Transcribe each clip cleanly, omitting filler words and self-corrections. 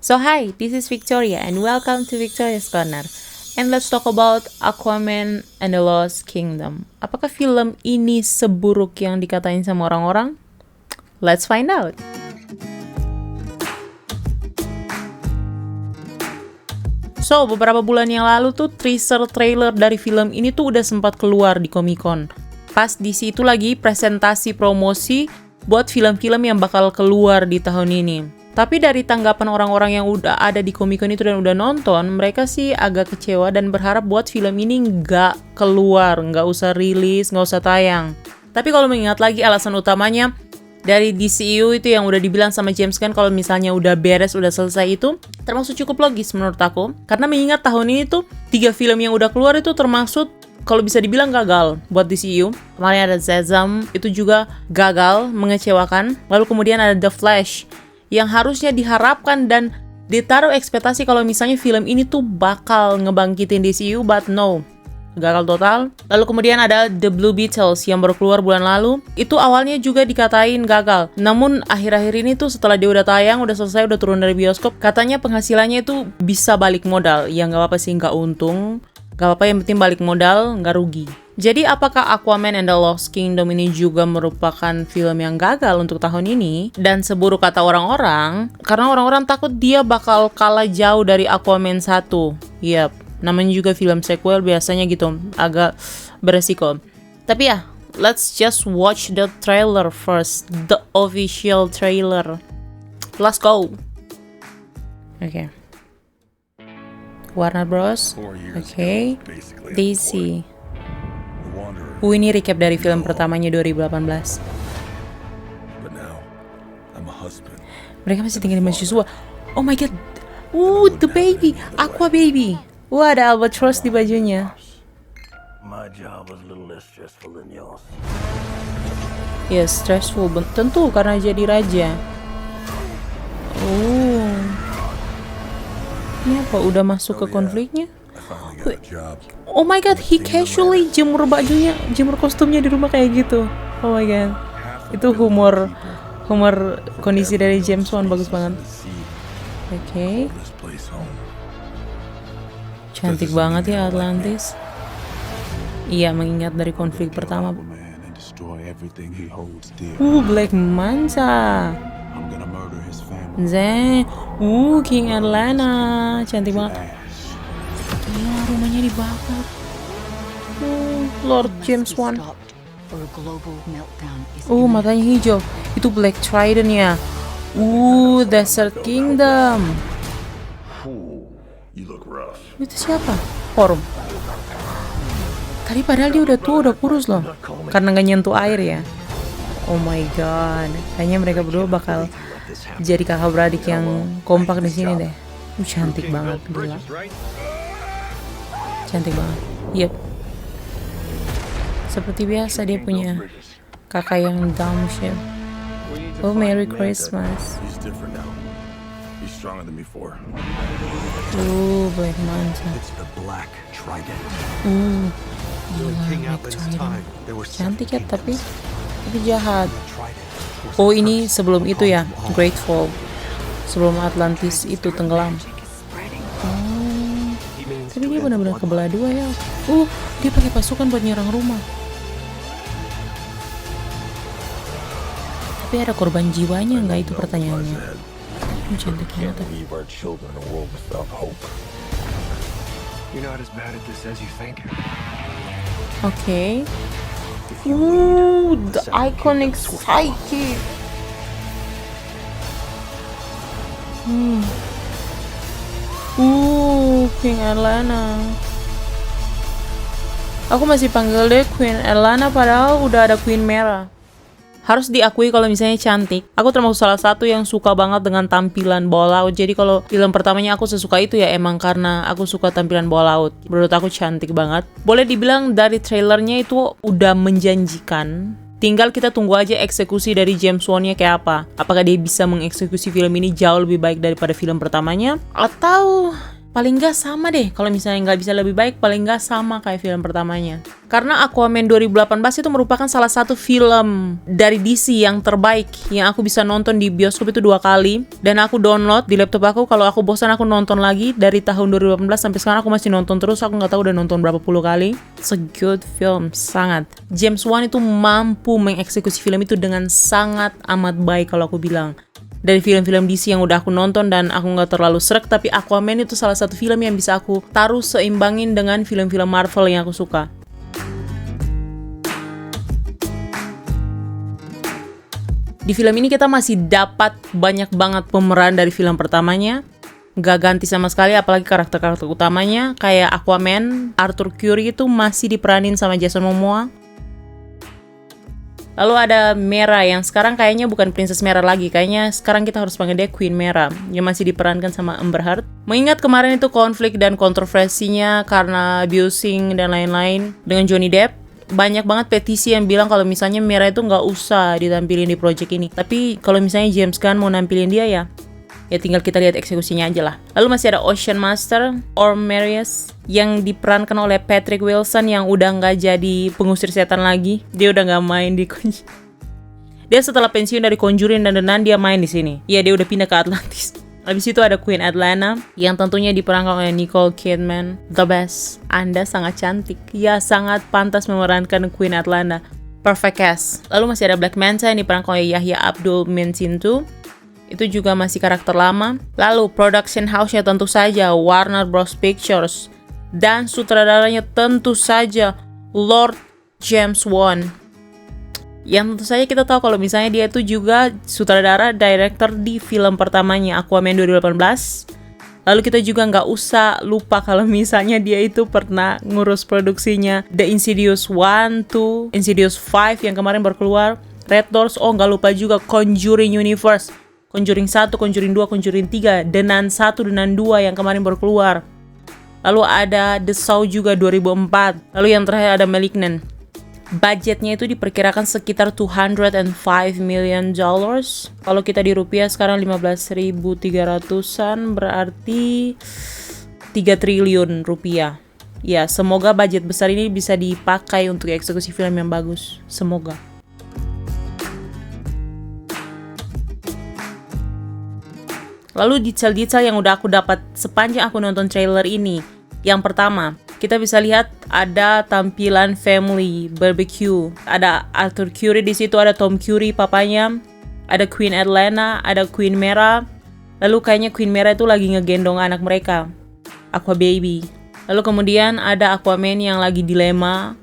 So hi, this is Victoria and welcome to Victoria's Corner. And let's talk about Aquaman and the Lost Kingdom. Apakah film ini seburuk yang dikatain sama orang-orang? Let's find out. So, beberapa bulan yang lalu tuh teaser trailer dari film ini tuh udah sempat keluar di Comic Con. Pas di situ lagi presentasi promosi buat film-film yang bakal keluar di tahun ini. Tapi dari tanggapan orang-orang yang udah ada di Comic Con itu dan udah nonton, mereka sih agak kecewa dan berharap buat film ini nggak keluar, nggak usah rilis, nggak usah tayang. Tapi kalau mengingat lagi alasan utamanya dari DCU itu yang udah dibilang sama James Gunn kalau misalnya udah beres, udah selesai itu, termasuk cukup logis menurut aku. Karena mengingat tahun ini tuh 3 film yang udah keluar itu termasuk kalau bisa dibilang gagal buat DCU. Kemarin ada Shazam, itu juga gagal, mengecewakan. Lalu kemudian ada The Flash, yang harusnya diharapkan dan ditaruh ekspektasi kalau misalnya film ini tuh bakal ngebangkitin DCU, but no, gagal total. Lalu kemudian ada The Blue Beetles yang baru keluar bulan lalu. Itu awalnya juga dikatain gagal. Namun akhir-akhir ini tuh setelah dia udah tayang, udah selesai, udah turun dari bioskop, katanya penghasilannya itu bisa balik modal. Ya nggak apa-apa sih, nggak untung. Gak apa-apa, yang penting balik modal, nggak rugi. Jadi apakah Aquaman and the Lost Kingdom ini juga merupakan film yang gagal untuk tahun ini? Dan seburuk kata orang-orang, karena orang-orang takut dia bakal kalah jauh dari Aquaman 1. Yap, namanya juga film sequel biasanya gitu, agak beresiko. Tapi ya, let's just watch the trailer first, the official trailer. Let's go! Okay. Warner Bros. Oke. DC. Ini recap dari film pertamanya 2018. Mereka masih tinggal di mahasiswa. Oh my god. The baby. Aqua baby. Ada albatross di bajunya. Yes, stressful. Tentu karena jadi raja. Ini apa? Udah masuk ke konfliknya? Oh my god, he casually jemur bajunya, jemur kostumnya di rumah kayak gitu. Oh my god. Itu humor kondisi dari James Wan bagus banget. Oke. Cantik banget ya Atlantis. Iya, mengingat dari konflik pertama. Black Manta. King Atlanta, cantik banget. Gila, rumahnya dibakar. Lord James Wan. Matanya hijau. Itu Black Trident ya. Desert Kingdom. Itu siapa? Forum. Tadi padahal dia udah tua, udah kurus loh. Karena nggak nyentuh air ya. Oh my god. Kayaknya mereka berdua bakal jadi kakak beradik yang kompak di sini deh. Cantik banget, gila. Cantik banget. Yep. Seperti biasa dia punya kakak yang dumb shit. Merry Christmas. Black Manta. Gila, Black Trident. Cantik ya, tapi jahat. Ini sebelum itu ya, Great Fall. Sebelum Atlantis itu tenggelam. Tapi dia benar-benar kebelah dua ya. Dia pakai pasukan buat nyerang rumah. Tapi ada korban jiwanya nggak, itu pertanyaannya. Cantik banget. Oke. The iconic psyche. King Atlanta. Aku masih panggil deh Queen Atlanta padahal udah ada Queen Merah. Harus diakui kalau misalnya cantik. Aku termasuk salah satu yang suka banget dengan tampilan bawah laut. Jadi kalau film pertamanya aku sesuka itu ya emang karena aku suka tampilan bawah laut. Menurut aku cantik banget. Boleh dibilang dari trailernya itu udah menjanjikan. Tinggal kita tunggu aja eksekusi dari James Wan-nya kayak apa. Apakah dia bisa mengeksekusi film ini jauh lebih baik daripada film pertamanya? Atau paling nggak sama deh. Kalau misalnya nggak bisa lebih baik, paling nggak sama kayak film pertamanya. Karena Aquaman 2018 itu merupakan salah satu film dari DC yang terbaik yang aku bisa nonton di bioskop itu 2 kali. Dan aku download di laptop aku, kalau aku bosan aku nonton lagi. Dari tahun 2018 sampai sekarang aku masih nonton terus, aku nggak tahu udah nonton berapa puluh kali. It's a good film, sangat. James Wan itu mampu mengeksekusi film itu dengan sangat amat baik kalau aku bilang. Dari film-film DC yang udah aku nonton dan aku nggak terlalu srek, tapi Aquaman itu salah satu film yang bisa aku taruh seimbangin dengan film-film Marvel yang aku suka. Di film ini kita masih dapat banyak banget pemeran dari film pertamanya. Gak ganti sama sekali, apalagi karakter-karakter utamanya. Kayak Aquaman, Arthur Curry itu masih diperanin sama Jason Momoa. Lalu ada Mera yang sekarang kayaknya bukan Princess Mera lagi. Kayaknya sekarang kita harus panggil dia Queen Mera, yang masih diperankan sama Amber Heard. Mengingat kemarin itu konflik dan kontroversinya karena abusing dan lain-lain dengan Johnny Depp, banyak banget petisi yang bilang kalau misalnya Mera itu nggak usah ditampilin di project ini. Tapi kalau misalnya James Gunn mau nampilin dia ya tinggal kita lihat eksekusinya aja lah. Lalu masih ada Ocean Master, Orm Marius, yang diperankan oleh Patrick Wilson yang udah nggak jadi pengusir setan lagi. Dia udah nggak main di Dia setelah pensiun dari Conjuring dan The Nun, dia main di sini. Iya, dia udah pindah ke Atlantis. Habis itu ada Queen Atlanta, yang tentunya diperankan oleh Nicole Kidman. The best. Anda sangat cantik. Ya, sangat pantas memerankan Queen Atlanta. Perfect cast. Lalu masih ada Black Manta yang diperankan oleh Yahya Abdul Mencintu. Itu juga masih karakter lama. Lalu production house-nya tentu saja Warner Bros Pictures. Dan sutradaranya tentu saja Lord James Wan. Yang tentu saja kita tahu kalau misalnya dia itu juga sutradara, director di film pertamanya Aquaman 2018. Lalu kita juga nggak usah lupa kalau misalnya dia itu pernah ngurus produksinya The Insidious 1, 2, Insidious 5 yang kemarin baru keluar, Red Doors, nggak lupa juga Conjuring Universe. Conjuring 1, Conjuring 2, Conjuring 3, The Nun 1, The Nun 2 yang kemarin baru keluar. Lalu ada The Saw juga 2004. Lalu yang terakhir ada Malignant. Budgetnya itu diperkirakan sekitar $205 million. Kalau kita di rupiah sekarang 15.300-an berarti 3 triliun rupiah. Ya, semoga budget besar ini bisa dipakai untuk eksekusi film yang bagus. Semoga. Lalu detail-detail yang udah aku dapat sepanjang aku nonton trailer ini. Yang pertama, kita bisa lihat ada tampilan family barbecue. Ada Arthur Curry di situ, ada Tom Curry papanya, ada Queen Atlanta, ada Queen Mera. Lalu kayaknya Queen Mera itu lagi ngegendong anak mereka, Aqua Baby. Lalu kemudian ada Aquaman yang lagi dilema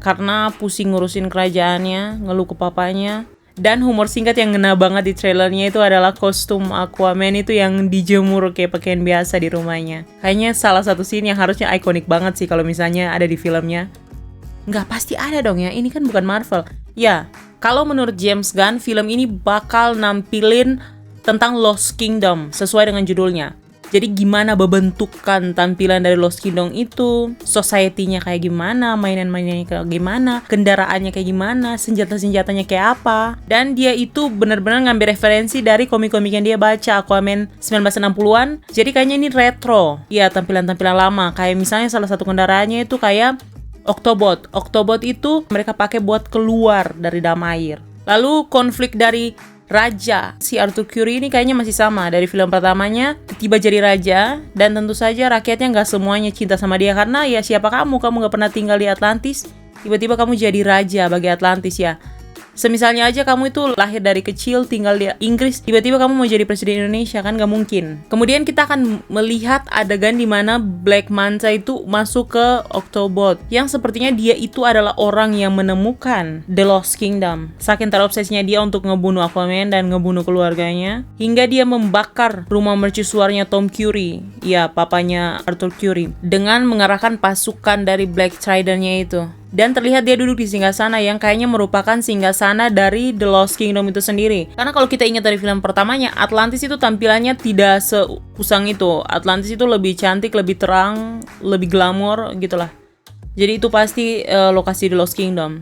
karena pusing ngurusin kerajaannya, ngeluh ke papanya. Dan humor singkat yang ngena banget di trailernya itu adalah kostum Aquaman itu yang dijemur kayak pakaian biasa di rumahnya. Kayaknya salah satu scene yang harusnya ikonik banget sih kalau misalnya ada di filmnya. Nggak pasti ada dong ya, ini kan bukan Marvel. Ya, kalau menurut James Gunn, film ini bakal nampilin tentang Lost Kingdom sesuai dengan judulnya. Jadi gimana bentukan tampilan dari Lost Kingdom itu, society-nya kayak gimana, mainan-mainannya kayak gimana, kendaraannya kayak gimana, senjata-senjatanya kayak apa. Dan dia itu benar-benar ngambil referensi dari komik-komik yang dia baca, Aquaman 1960-an. Jadi kayaknya ini retro. Ya, tampilan-tampilan lama. Kayak misalnya salah satu kendaraannya itu kayak Octobot. Octobot itu mereka pakai buat keluar dari dalam air. Lalu konflik dari raja, si Arthur Curry ini kayaknya masih sama dari film pertamanya, tiba jadi raja, dan tentu saja rakyatnya nggak semuanya cinta sama dia karena ya siapa kamu nggak pernah tinggal di Atlantis, tiba-tiba kamu jadi raja bagi Atlantis ya. Semisalnya aja kamu itu lahir dari kecil tinggal di Inggris, tiba-tiba kamu mau jadi presiden Indonesia, kan nggak mungkin. Kemudian kita akan melihat adegan di mana Black Manta itu masuk ke Octobot, yang sepertinya dia itu adalah orang yang menemukan The Lost Kingdom. Saking terobsesinya dia untuk ngebunuh Aquaman dan ngebunuh keluarganya, hingga dia membakar rumah mercusuarnya Tom Curry, ya papanya Arthur Curry, dengan mengerahkan pasukan dari Black Trident-nya itu. Dan terlihat dia duduk di singgasana yang kayaknya merupakan singgasana dari The Lost Kingdom itu sendiri. Karena kalau kita ingat dari film pertamanya, Atlantis itu tampilannya tidak seusang itu. Atlantis itu lebih cantik, lebih terang, lebih glamor gitulah. Jadi itu pasti lokasi The Lost Kingdom.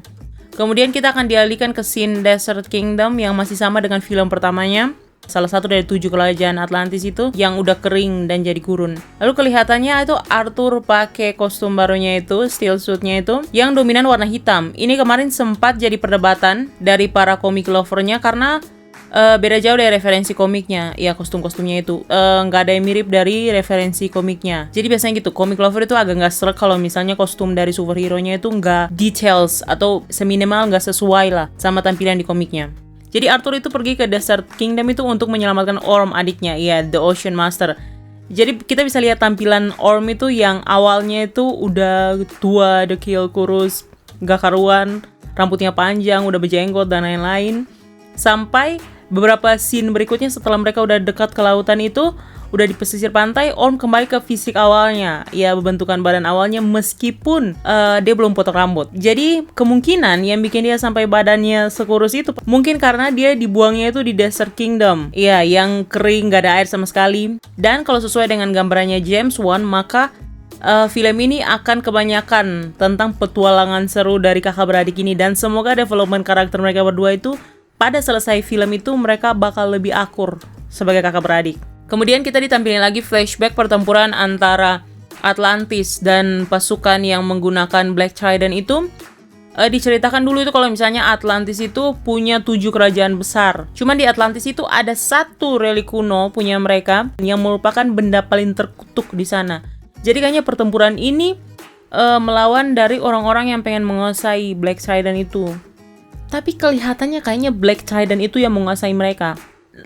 Kemudian kita akan dialihkan ke scene Desert Kingdom yang masih sama dengan film pertamanya. salah satu dari 7 kerajaan Atlantis itu yang udah kering dan jadi gurun. Lalu kelihatannya itu Arthur pakai kostum barunya itu, steel suitnya itu, yang dominan warna hitam. Ini kemarin sempat jadi perdebatan dari para komik lovernya karena beda jauh dari referensi komiknya. Ya, kostum-kostumnya itu nggak ada yang mirip dari referensi komiknya. Jadi biasanya gitu, komik lover itu agak nggak srek kalau misalnya kostum dari superhero-nya itu nggak details atau seminimal nggak sesuai lah sama tampilan di komiknya. Jadi Arthur itu pergi ke Desert Kingdom itu untuk menyelamatkan Orm adiknya, ya, The Ocean Master. Jadi kita bisa lihat tampilan Orm itu yang awalnya itu udah tua, dekil, kurus, gak karuan, rambutnya panjang, udah berjenggot dan lain-lain. Sampai beberapa scene berikutnya setelah mereka udah dekat ke lautan itu, udah di pesisir pantai, Orm kembali ke fisik awalnya, ya bentukan badan awalnya meskipun dia belum potong rambut. Jadi kemungkinan yang bikin dia sampai badannya sekurus itu mungkin karena dia dibuangnya itu di Desert Kingdom, ya, yang kering, gak ada air sama sekali. Dan kalau sesuai dengan gambarannya James Wan, maka film ini akan kebanyakan tentang petualangan seru dari kakak beradik ini, dan semoga development karakter mereka berdua itu pada selesai film itu mereka bakal lebih akur sebagai kakak beradik. Kemudian kita ditampilkan lagi flashback pertempuran antara Atlantis dan pasukan yang menggunakan Black Trident itu. Diceritakan dulu itu kalau misalnya Atlantis itu punya 7 kerajaan besar. Cuman di Atlantis itu ada satu relik kuno punya mereka yang merupakan benda paling terkutuk di sana. Jadi kayaknya pertempuran ini melawan dari orang-orang yang pengen menguasai Black Trident itu. Tapi kelihatannya kayaknya Black Trident itu yang menguasai mereka.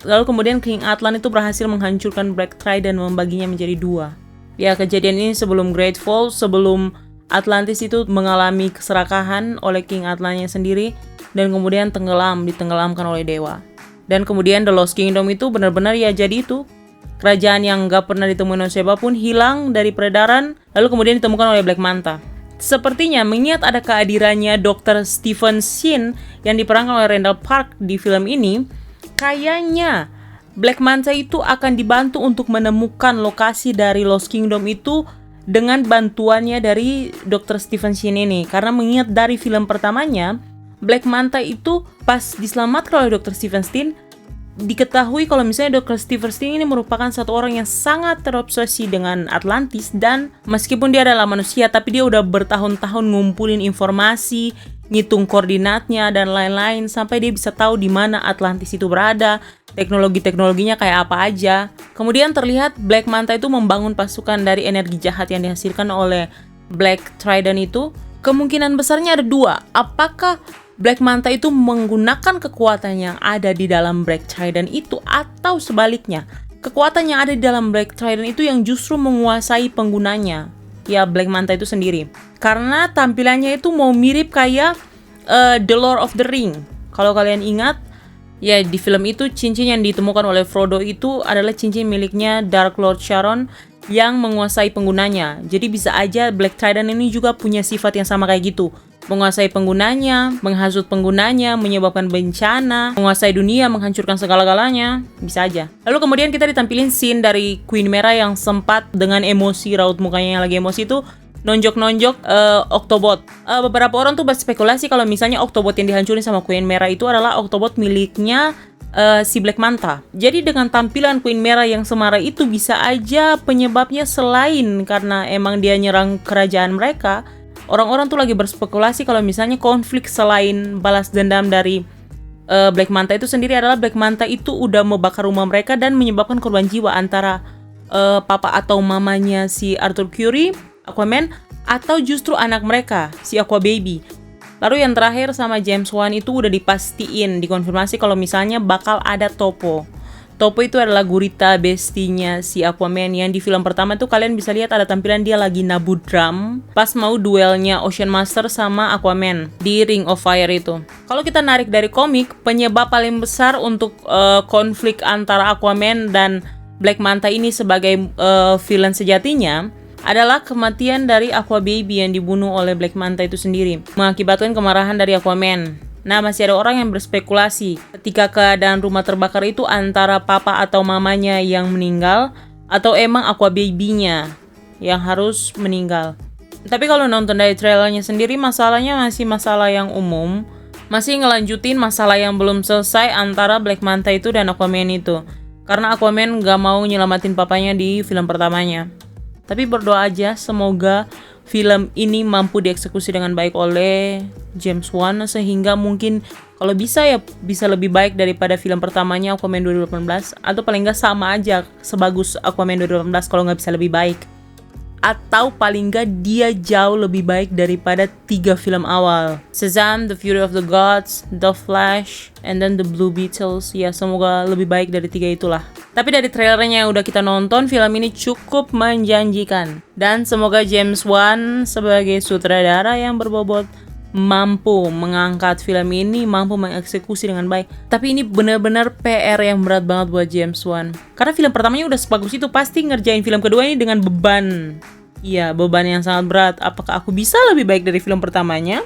Lalu kemudian King Atlan itu berhasil menghancurkan Black Trident, membaginya menjadi 2. Ya, kejadian ini sebelum Great Fall, sebelum Atlantis itu mengalami keserakahan oleh King Atlannya sendiri, dan kemudian ditenggelamkan oleh dewa. Dan kemudian The Lost Kingdom itu benar-benar ya jadi itu. Kerajaan yang gak pernah ditemukan oleh siapapun, hilang dari peredaran, lalu kemudian ditemukan oleh Black Manta. Sepertinya mengingat ada kehadirannya Dr. Stephen Shin yang diperankan oleh Randall Park di film ini, kayaknya Black Manta itu akan dibantu untuk menemukan lokasi dari Lost Kingdom itu dengan bantuannya dari Dr. Stephen Shin ini. Karena mengingat dari film pertamanya, Black Manta itu pas diselamatkan oleh Dr. Stephen Shin, diketahui kalau misalnya Dr. Stephen Shin ini merupakan satu orang yang sangat terobsesi dengan Atlantis, dan meskipun dia adalah manusia tapi dia udah bertahun-tahun ngumpulin informasi, ngitung koordinatnya dan lain-lain sampai dia bisa tahu di mana Atlantis itu berada, teknologinya kayak apa aja. Kemudian terlihat Black Manta itu membangun pasukan dari energi jahat yang dihasilkan oleh Black Trident itu. Kemungkinan besarnya ada 2. Apakah Black Manta itu menggunakan kekuatan yang ada di dalam Black Trident itu, atau sebaliknya, kekuatan yang ada di dalam Black Trident itu yang justru menguasai penggunanya, ya Black Manta itu sendiri. Karena tampilannya itu mau mirip kayak The Lord of the Ring. Kalau kalian ingat, ya di film itu cincin yang ditemukan oleh Frodo itu adalah cincin miliknya Dark Lord Sharon yang menguasai penggunanya. Jadi bisa aja Black Trident ini juga punya sifat yang sama kayak gitu. Menguasai penggunanya, menghasut penggunanya, menyebabkan bencana, menguasai dunia, menghancurkan segala-galanya, bisa aja. Lalu kemudian kita ditampilin scene dari Queen Mera yang sempat dengan emosi, raut mukanya yang lagi emosi itu nonjok-nonjok Octobot. Beberapa orang tuh berspekulasi kalau misalnya Octobot yang dihancurin sama Queen Mera itu adalah Octobot miliknya si Black Manta. Jadi dengan tampilan Queen Mera yang semarak itu bisa aja penyebabnya selain karena emang dia nyerang kerajaan mereka. Orang-orang tuh lagi berspekulasi kalau misalnya konflik selain balas dendam dari Black Manta itu sendiri adalah Black Manta itu udah membakar rumah mereka dan menyebabkan korban jiwa antara papa atau mamanya si Arthur Curry, Aquaman, atau justru anak mereka, si Aqua Baby. Lalu yang terakhir sama James Wan itu udah dipastiin, dikonfirmasi kalau misalnya bakal ada Topo. Topo itu adalah gurita bestinya si Aquaman yang di film pertama tuh kalian bisa lihat ada tampilan dia lagi nabu drum pas mau duelnya Ocean Master sama Aquaman di Ring of Fire itu. Kalau kita narik dari komik, penyebab paling besar untuk konflik antara Aquaman dan Black Manta ini sebagai villain sejatinya adalah kematian dari Aqua Baby yang dibunuh oleh Black Manta itu sendiri, mengakibatkan kemarahan dari Aquaman. Nah, masih ada orang yang berspekulasi ketika keadaan rumah terbakar itu antara papa atau mamanya yang meninggal atau emang Aqua Baby-nya yang harus meninggal. Tapi kalau nonton dari trailernya sendiri, masalahnya masih masalah yang umum. Masih ngelanjutin masalah yang belum selesai antara Black Manta itu dan Aquaman itu. Karena Aquaman gak mau nyelamatin papanya di film pertamanya. Tapi berdoa aja semoga film ini mampu dieksekusi dengan baik oleh James Wan, sehingga mungkin kalau bisa ya bisa lebih baik daripada film pertamanya Aquaman 2018, atau paling nggak sama aja sebagus Aquaman 2018 kalau nggak bisa lebih baik, atau paling nggak dia jauh lebih baik daripada 3 film awal, Shazam, The Fury of the Gods, The Flash, and then The Blue Beetles. Ya semoga lebih baik dari 3 itulah. Tapi dari trailernya yang udah kita nonton, film ini cukup menjanjikan. Dan semoga James Wan sebagai sutradara yang berbobot mampu mengangkat film ini, mampu mengeksekusi dengan baik. Tapi ini benar-benar PR yang berat banget buat James Wan. Karena film pertamanya udah sebagus itu, pasti ngerjain film kedua ini dengan beban. Iya, beban yang sangat berat. Apakah aku bisa lebih baik dari film pertamanya?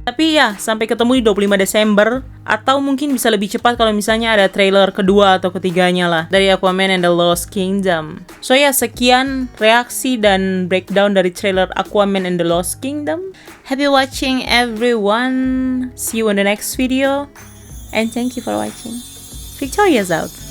Tapi ya, sampai ketemu di 25 Desember. Atau mungkin bisa lebih cepat kalau misalnya ada trailer kedua atau ketiganya lah dari Aquaman and the Lost Kingdom. So ya, sekian reaksi dan breakdown dari trailer Aquaman and the Lost Kingdom. Happy watching everyone. See you in the next video. And thank you for watching. Victoria's out.